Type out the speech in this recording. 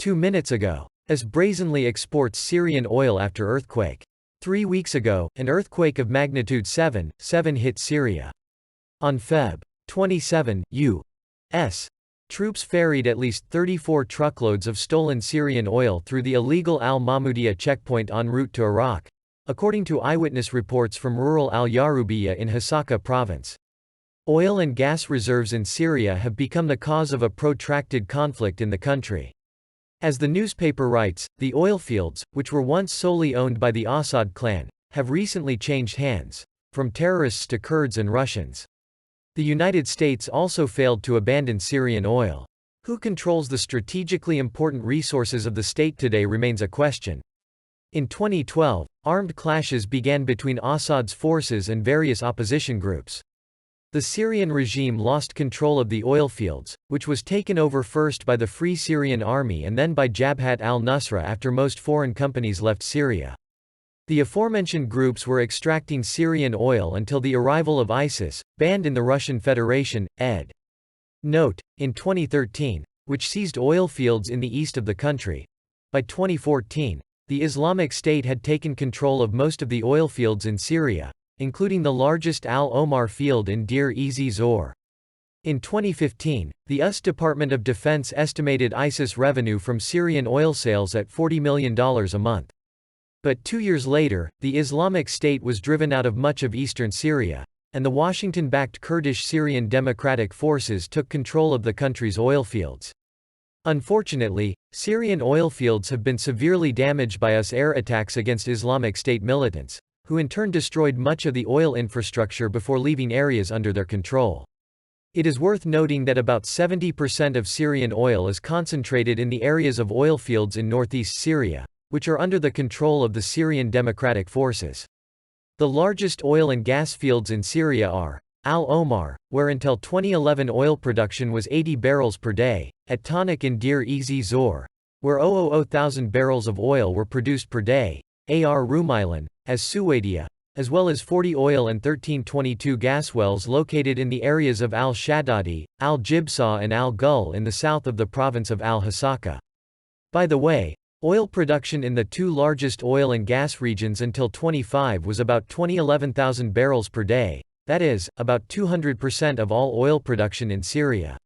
2 minutes ago. As brazenly exports Syrian oil after earthquake. 3 weeks ago, an earthquake of magnitude 7.7 hit Syria. On Feb. 27, U.S. troops ferried at least 34 truckloads of stolen Syrian oil through the illegal al-Mahmoudiya checkpoint en route to Iraq, according to eyewitness reports from rural al-Yarubiyya in Hasaka province. Oil and gas reserves in Syria have become the cause of a protracted conflict in the country. As the newspaper writes, the oil fields, which were once solely owned by the Assad clan, have recently changed hands, from terrorists to Kurds and Russians. The United States also failed to abandon Syrian oil. Who controls the strategically important resources of the state today remains a question. In 2012, armed clashes began between Assad's forces and various opposition groups. The Syrian regime lost control of the oil fields, which was taken over first by the Free Syrian Army and then by Jabhat al-Nusra after most foreign companies left Syria. The aforementioned groups were extracting Syrian oil until the arrival of ISIS, banned in the Russian Federation, ed. Note, in 2013, which seized oil fields in the east of the country. By 2014, the Islamic State had taken control of most of the oil fields in Syria, including the largest Al-Omar field in Deir ez-Zor. In 2015, the US Department of Defense estimated ISIS revenue from Syrian oil sales at $40 million a month. But 2 years later, the Islamic State was driven out of much of eastern Syria, and the Washington-backed Kurdish Syrian Democratic Forces took control of the country's oil fields. Unfortunately, Syrian oil fields have been severely damaged by US air attacks against Islamic State militants, who in turn destroyed much of the oil infrastructure before leaving areas under their control. It is worth noting that about 70% of Syrian oil is concentrated in the areas of oil fields in northeast Syria, which are under the control of the Syrian Democratic Forces. The largest oil and gas fields in Syria are Al-Omar, where until 2011 oil production was 80 barrels per day, at Tonic in Deir ez-Zor, where 0.000 barrels of oil were produced per day, Ar Rumaylan, as Suwaidia, as well as 40 oil and 1322 gas wells located in the areas of Al-Shaddadi, Al-Jibsa and Al-Gul in the south of the province of Al-Hasaka. By the way, oil production in the two largest oil and gas regions until 2005 was about 11,000 barrels per day, that is, about 200% of all oil production in Syria.